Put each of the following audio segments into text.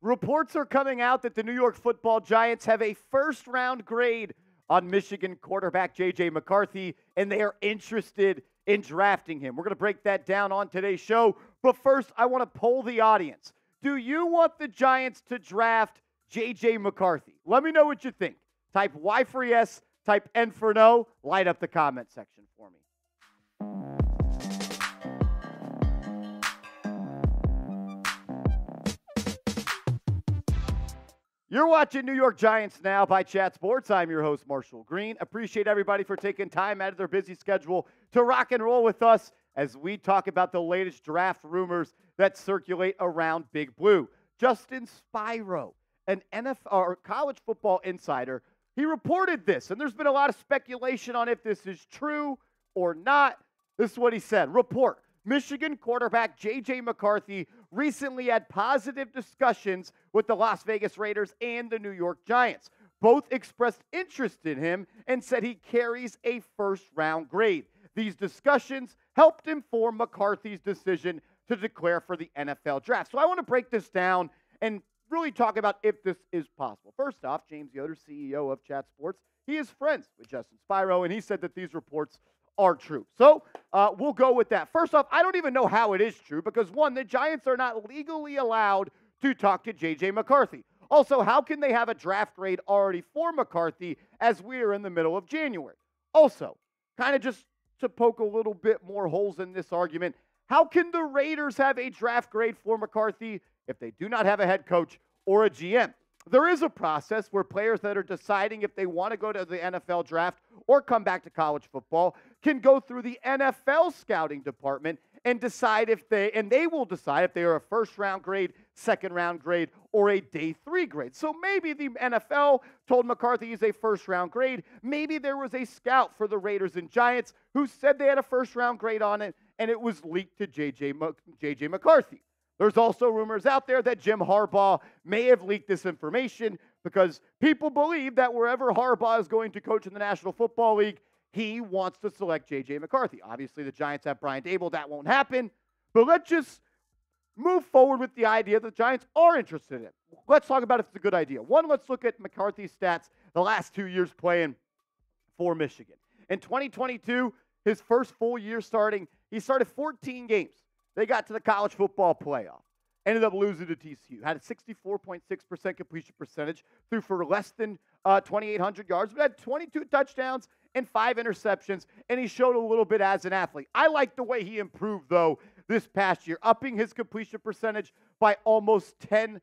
Reports are coming out that the New York Football Giants have a first-round grade on Michigan quarterback J.J. McCarthy, and they are interested in drafting him. We're going to break that down on today's show. But first, I want to poll the audience. Do you want the Giants to draft J.J. McCarthy? Let me know what you think. Type Y for yes, type N for no. Light up the comment section for me. You're watching New York Giants Now by Chat Sports. I'm your host, Marshall Green. Appreciate everybody for taking time out of their busy schedule to rock and roll with us as we talk about the latest draft rumors that circulate around Big Blue. Justin Spiro, an NFL or college football insider, he reported this, and there's been a lot of speculation on if this is true or not. This is what he said. Report: Michigan quarterback J.J. McCarthy recently had positive discussions with the Las Vegas Raiders and the New York Giants. Both expressed interest in him and said he carries a first-round grade. These discussions helped inform McCarthy's decision to declare for the NFL draft. So I want to break this down and really talk about if this is possible. First off, James Yoder, CEO of Chat Sports, he is friends with Justin Spiro, and he said that these reports are true. So we'll go with that. First off, I don't even know how it is true because, one, the Giants are not legally allowed to talk to J.J. McCarthy. Also, how can they have a draft grade already for McCarthy as we are in the middle of January? Also, kind of just to poke a little bit more holes in this argument, how can the Raiders have a draft grade for McCarthy if they do not have a head coach or a GM? There is a process where players that are deciding if they want to go to the NFL draft or come back to college football can go through the NFL scouting department and decide if they will decide if they are a first-round grade, second-round grade, or a day 3 grade. So maybe the NFL told McCarthy he's a first-round grade. Maybe there was a scout for the Raiders and Giants who said they had a first-round grade on it, and it was leaked to J.J. McCarthy. There's also rumors out there that Jim Harbaugh may have leaked this information because people believe that wherever Harbaugh is going to coach in the National Football League, he wants to select J.J. McCarthy. Obviously, the Giants have Brian Daboll. That won't happen. But let's just move forward with the idea that the Giants are interested in it. Let's talk about if it's a good idea. One, let's look at McCarthy's stats the last 2 years playing for Michigan. In 2022, his first full year starting, he started 14 games. They got to the college football playoff. Ended up losing to TCU. Had a 64.6% completion percentage. Threw for less than 2,800 yards. But had 22 touchdowns and 5 interceptions. And he showed a little bit as an athlete. I like the way he improved, though, this past year. Upping his completion percentage by almost 10%.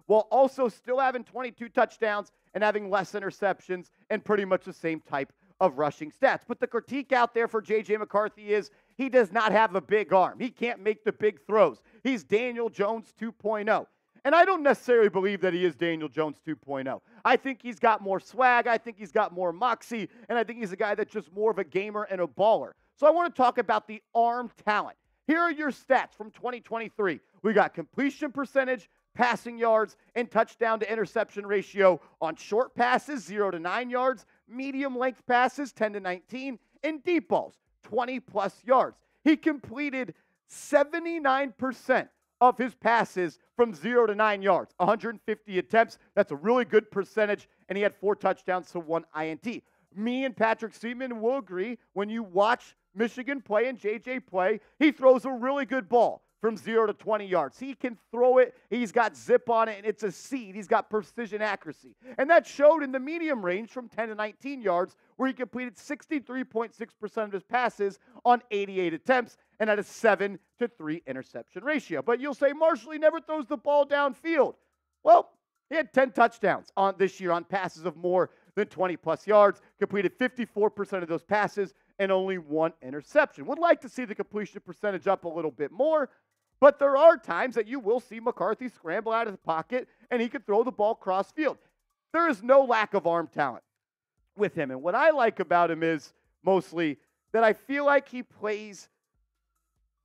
While also still having 22 touchdowns and having less interceptions. And pretty much the same type of rushing stats. But the critique out there for J.J. McCarthy is he does not have a big arm. He can't make the big throws. He's Daniel Jones 2.0. And I don't necessarily believe that he is Daniel Jones 2.0. I think he's got more swag. I think he's got more moxie. And I think he's a guy that's just more of a gamer and a baller. So I want to talk about the arm talent. Here are your stats from 2023. We got completion percentage, passing yards, and touchdown to interception ratio on short passes, 0 to 9 yards, medium length passes, 10 to 19, and deep balls, 20-plus yards. He completed 79% of his passes from 0 to 9 yards, 150 attempts. That's a really good percentage, and he had 4 touchdowns to 1 INT. Me and Patrick Seaman will agree when you watch Michigan play and J.J. play, he throws a really good ball from 0 to 20 yards. He can throw it. He's got zip on it, and it's a seed. He's got precision accuracy. And that showed in the medium range from 10 to 19 yards, where he completed 63.6% of his passes on 88 attempts and had a 7 to 3 interception ratio. But you'll say, Marshall, he never throws the ball downfield. Well, he had 10 touchdowns on this year on passes of more than 20-plus yards, completed 54% of those passes, and only 1 interception. Would like to see the completion percentage up a little bit more, but there are times that you will see McCarthy scramble out of the pocket and he can throw the ball cross field. There is no lack of arm talent with him. And what I like about him is mostly that I feel like he plays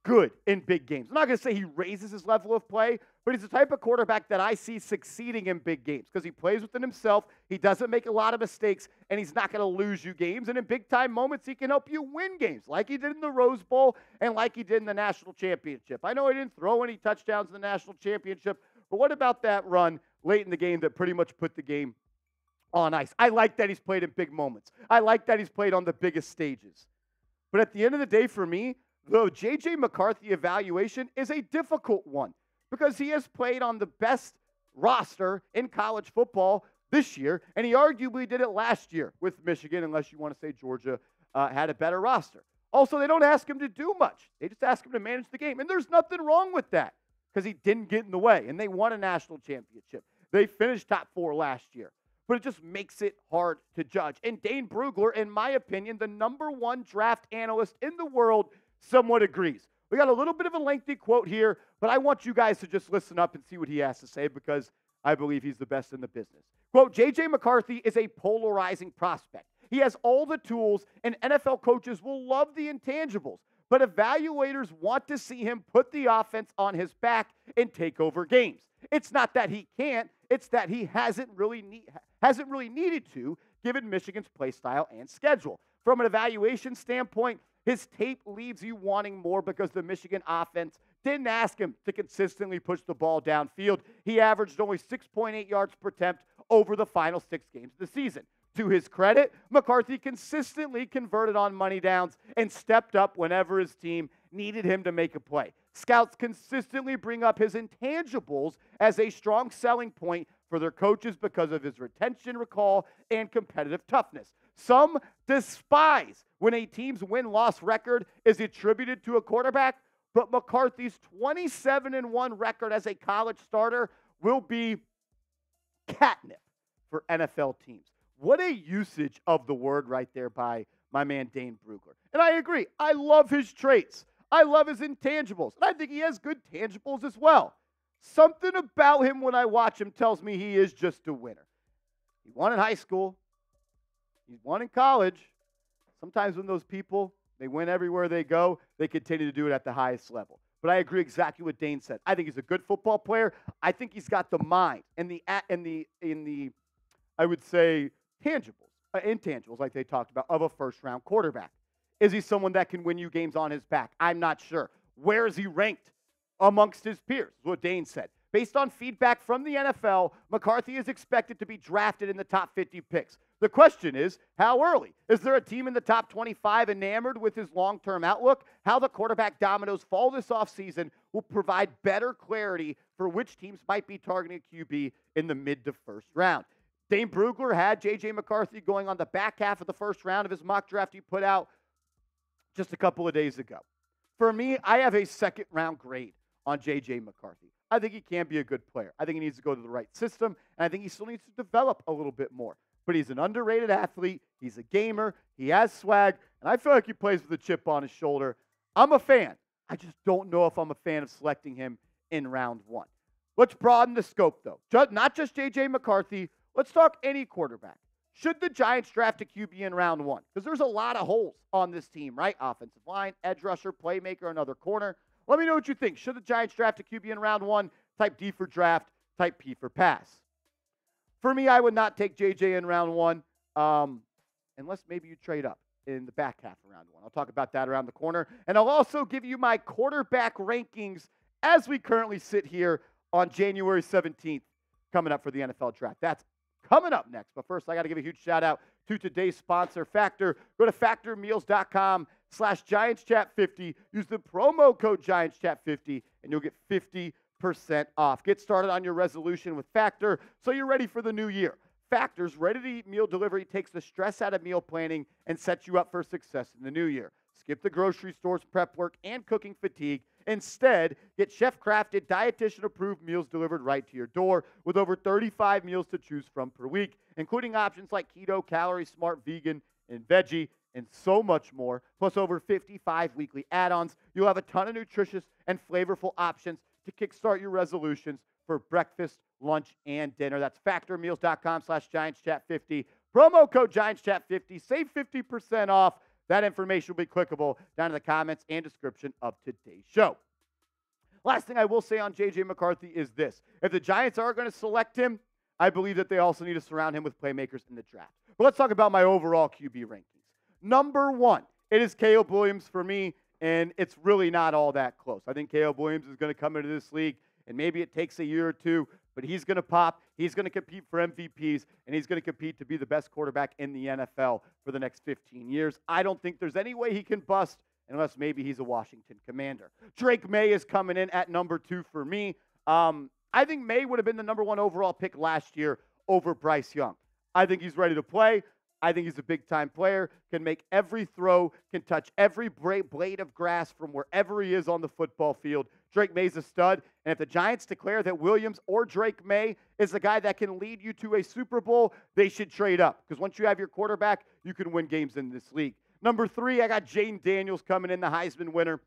good in big games. I'm not going to say he raises his level of play, but he's the type of quarterback that I see succeeding in big games because he plays within himself. He doesn't make a lot of mistakes, and he's not going to lose you games. And in big-time moments, he can help you win games like he did in the Rose Bowl and like he did in the national championship. I know he didn't throw any touchdowns in the national championship But what about that run late in the game that pretty much put the game on ice? I like that he's played in big moments. I like that he's played on the biggest stages. But at the end of the day, for me, the J.J. McCarthy evaluation is a difficult one because he has played on the best roster in college football this year, and he arguably did it last year with Michigan, unless you want to say Georgia had a better roster. Also, they don't ask him to do much. They just ask him to manage the game, and there's nothing wrong with that because he didn't get in the way, and they won a national championship. They finished top 4 last year, but it just makes it hard to judge. And Dane Brugler, in my opinion, the #1 draft analyst in the world, somewhat agrees. We got a little bit of a lengthy quote here, but I want you guys to just listen up and see what he has to say because I believe he's the best in the business. Quote, J.J. McCarthy is a polarizing prospect. He has all the tools, and NFL coaches will love the intangibles, but evaluators want to see him put the offense on his back and take over games. It's not that he can't, it's that he hasn't really needed to, given Michigan's play style and schedule. From an evaluation standpoint, his tape leaves you wanting more because the Michigan offense didn't ask him to consistently push the ball downfield. He averaged only 6.8 yards per attempt over the final 6 games of the season. To his credit, McCarthy consistently converted on money downs and stepped up whenever his team needed him to make a play. Scouts consistently bring up his intangibles as a strong selling point for their coaches because of his retention, recall, and competitive toughness. Some despise when a team's win-loss record is attributed to a quarterback, but McCarthy's 27-1 record as a college starter will be catnip for NFL teams. What a usage of the word right there by my man Dane Brugler. And I agree. I love his traits. I love his intangibles. And I think he has good tangibles as well. Something about him when I watch him tells me he is just a winner. He won in high school. He's won in college. Sometimes when those people, they win everywhere they go, they continue to do it at the highest level. But I agree exactly what Dane said. I think he's a good football player. I think he's got the mind and the I would say, intangibles, like they talked about, of a first-round quarterback. Is he someone that can win you games on his back? I'm not sure. Where is he ranked amongst his peers? Is what Dane said. Based on feedback from the NFL, McCarthy is expected to be drafted in the top 50 picks. The question is, how early? Is there a team in the top 25 enamored with his long-term outlook? How the quarterback dominoes fall this offseason will provide better clarity for which teams might be targeting a QB in the mid to first round. Dane Brugler had J.J. McCarthy going on the back half of the first round of his mock draft he put out just a couple of days ago. For me, I have a second-round grade on J.J. McCarthy. I think he can be a good player. I think he needs to go to the right system, and I think he still needs to develop a little bit more. But he's an underrated athlete. He's a gamer. He has swag, and I feel like he plays with a chip on his shoulder. I'm a fan. I just don't know if I'm a fan of selecting him in round 1. Let's broaden the scope, though. Not just J.J. McCarthy. Let's talk any quarterback. Should the Giants draft a QB in round 1? Because there's a lot of holes on this team, right? Offensive line, edge rusher, playmaker, another corner. Let me know what you think. Should the Giants draft a QB in round 1? Type D for draft, type P for pass. For me, I would not take JJ in round 1 unless maybe you trade up in the back half of round 1. I'll talk about that around the corner. And I'll also give you my quarterback rankings as we currently sit here on January 17th coming up for the NFL draft. That's coming up next. But first, I got to give a huge shout out to today's sponsor, Factor. Go to factormeals.com/GiantsChat50. Use the promo code GiantsChat50 and you'll get 50% off. Get started on your resolution with Factor so you're ready for the new year. Factor's ready-to-eat meal delivery takes the stress out of meal planning and sets you up for success in the new year. Skip the grocery store's prep work and cooking fatigue. Instead, get chef-crafted, dietitian-approved meals delivered right to your door with over 35 meals to choose from per week, including options like keto, calorie smart, vegan, and veggie, and so much more, plus over 55 weekly add-ons. You'll have a ton of nutritious and flavorful options to kickstart your resolutions for breakfast, lunch, and dinner. That's factormeals.com/GiantsChat50. Promo code GiantsChat50. Save 50% off. That information will be clickable down in the comments and description of today's show. Last thing I will say on J.J. McCarthy is this. If the Giants are going to select him, I believe that they also need to surround him with playmakers in the draft. But let's talk about my overall QB rankings. Number 1, it is Caleb Williams for me, and it's really not all that close. I think Caleb Williams is going to come into this league and maybe it takes a year or two, but he's going to pop. He's going to compete for MVPs, and he's going to compete to be the best quarterback in the NFL for the next 15 years. I don't think there's any way he can bust unless maybe he's a Washington Commander. Drake May is coming in at number 2 for me. I think May would have been the number 1 overall pick last year over Bryce Young. I think he's ready to play. I think he's a big-time player, can make every throw, can touch every blade of grass from wherever he is on the football field. Drake May's a stud, and if the Giants declare that Williams or Drake May is the guy that can lead you to a Super Bowl, they should trade up, because once you have your quarterback, you can win games in this league. Number 3, I got Jaden Daniels coming in, the Heisman winner.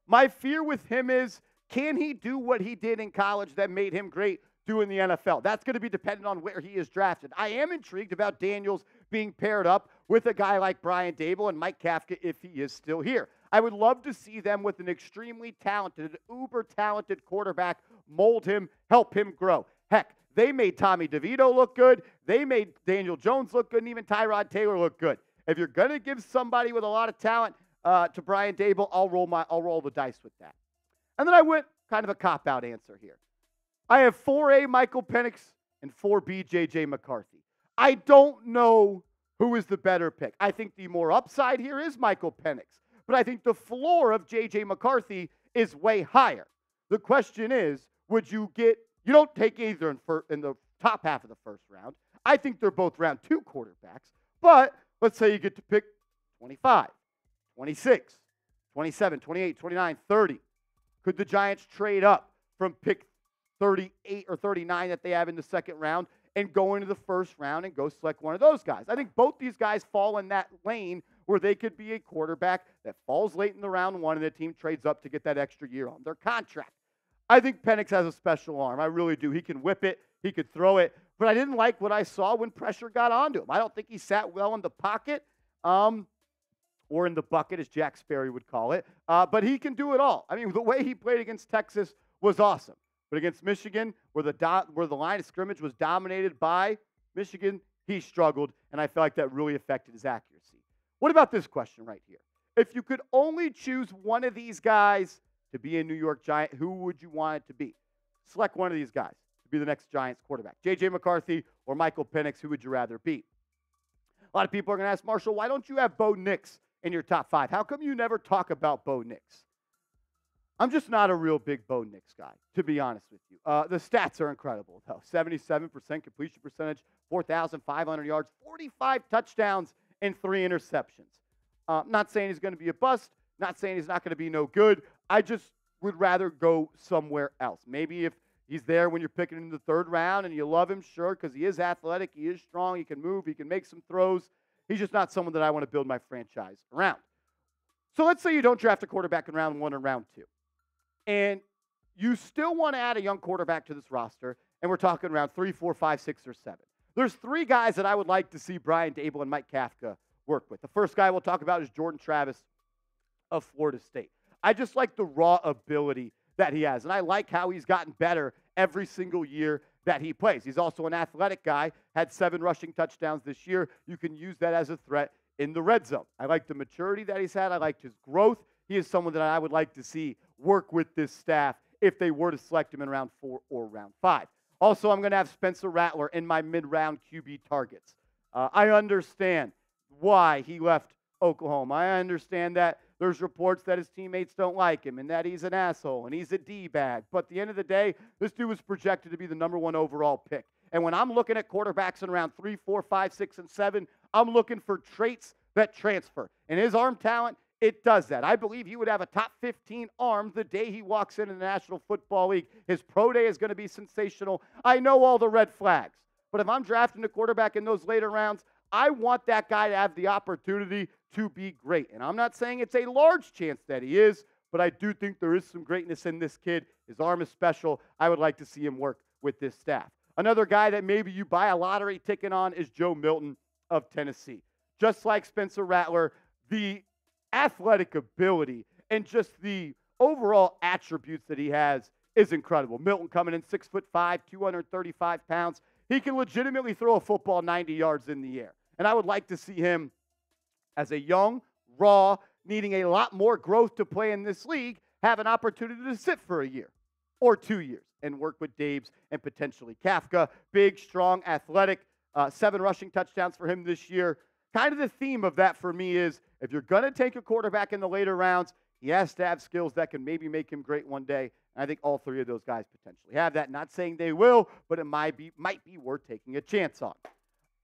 My fear with him is, can he do what he did in college that made him great doing the NFL? That's going to be dependent on where he is drafted. I am intrigued about Daniels being paired up with a guy like Brian Daboll and Mike Kafka if he is still here. I would love to see them with an extremely talented, uber-talented quarterback mold him, help him grow. Heck, they made Tommy DeVito look good. They made Daniel Jones look good, and even Tyrod Taylor look good. If you're going to give somebody with a lot of talent to Brian Daboll, I'll roll the dice with that. And then I went kind of a cop-out answer here. I have 4A Michael Penix and 4B J.J.McCarthy. I don't know who is the better pick. I think the more upside here is Michael Penix, but I think the floor of J.J.McCarthy is way higher. The question is, you don't take either in the top half of the first round. I think they're both round 2 quarterbacks, but let's say you get to pick 25, 26, 27, 28, 29, 30. Could the Giants trade up from pick 38 or 39 that they have in the second round and go into the first round and go select one of those guys? I think both these guys fall in that lane where they could be a quarterback that falls late in the round 1 and the team trades up to get that extra year on their contract. I think Penix has a special arm. I really do. He can whip it. He could throw it. But I didn't like what I saw when pressure got onto him. I don't think he sat well in the pocket. Or in the bucket, as Jack Sperry would call it. But he can do it all. I mean, the way he played against Texas was awesome. But against Michigan, where the line of scrimmage was dominated by Michigan, he struggled, and I felt like that really affected his accuracy. What about this question right here? If you could only choose one of these guys to be a New York Giant, who would you want it to be? Select one of these guys to be the next Giants quarterback. J.J. McCarthy or Michael Penix, who would you rather be? A lot of people are going to ask, Marshall, why don't you have Bo Nix in your top 5? How come you never talk about Bo Nix? I'm just not a real big Bo Nix guy, to be honest with you. The stats are incredible, though. 77% completion percentage, 4,500 yards, 45 touchdowns, and 3 interceptions. Not saying he's going to be a bust, not saying he's not going to be no good. I just would rather go somewhere else. Maybe if he's there when you're picking in the 3rd round and you love him, sure, because he is athletic, he is strong, he can move, he can make some throws. He's just not someone that I want to build my franchise around. So let's say you don't draft a quarterback in round 1 or round 2. And you still want to add a young quarterback to this roster, and we're talking around 3, 4, 5, 6, or 7. There's 3 guys that I would like to see Brian Daboll and Mike Kafka work with. The first guy we'll talk about is Jordan Travis of Florida State. I just like the raw ability that he has, and I like how he's gotten better every single year that he plays. He's also an athletic guy, had 7 rushing touchdowns this year. You can use that as a threat in the red zone. I like the maturity that he's had. I like his growth. He is someone that I would like to see work with this staff if they were to select him in round 4 or round 5. Also, I'm going to have Spencer Rattler in my mid-round QB targets. I understand why he left Oklahoma. I understand that there's reports that his teammates don't like him and that he's an asshole and he's a D-bag. But at the end of the day, this dude was projected to be the number 1 overall pick. And when I'm looking at quarterbacks in round 3, 4, 5, 6, and 7, I'm looking for traits that transfer. And his arm talent, it does that. I believe he would have a top 15 arm the day he walks into the National Football League. His pro day is going to be sensational. I know all the red flags. But if I'm drafting a quarterback in those later rounds, I want that guy to have the opportunity to be great. And I'm not saying it's a large chance that he is, but I do think there is some greatness in this kid. His arm is special. I would like to see him work with this staff. Another guy that maybe you buy a lottery ticket on is Joe Milton of Tennessee. Just like Spencer Rattler, the athletic ability and just the overall attributes that he has is incredible. Milton coming in 6'5", 235 pounds. He can legitimately throw a football 90 yards in the air. And I would like to see him as a young, raw, needing a lot more growth to play in this league, have an opportunity to sit for a year or 2 years and work with Dabes and potentially Kafka. Big, strong, athletic, 7 rushing touchdowns for him this year. Kind of the theme of that for me is if you're going to take a quarterback in the later rounds, he has to have skills that can maybe make him great one day. And I think all 3 of those guys potentially have that. Not saying they will, but it might be worth taking a chance on.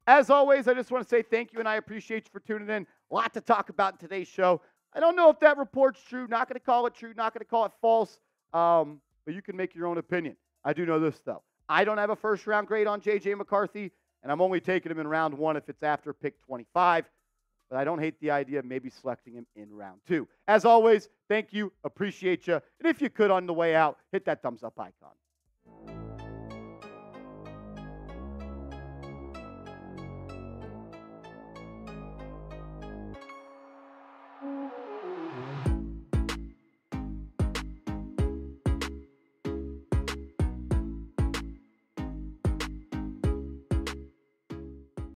As always, I just want to say thank you, and I appreciate you for tuning in. A lot to talk about in today's show. I don't know if that report's true. Not going to call it true. Not going to call it false. But you can make your own opinion. I do know this, though. I don't have a first-round grade on J.J. McCarthy, and I'm only taking him in round 1 if it's after pick 25. But I don't hate the idea of maybe selecting him in round 2. As always, thank you. Appreciate you. And if you could, on the way out, hit that thumbs up icon.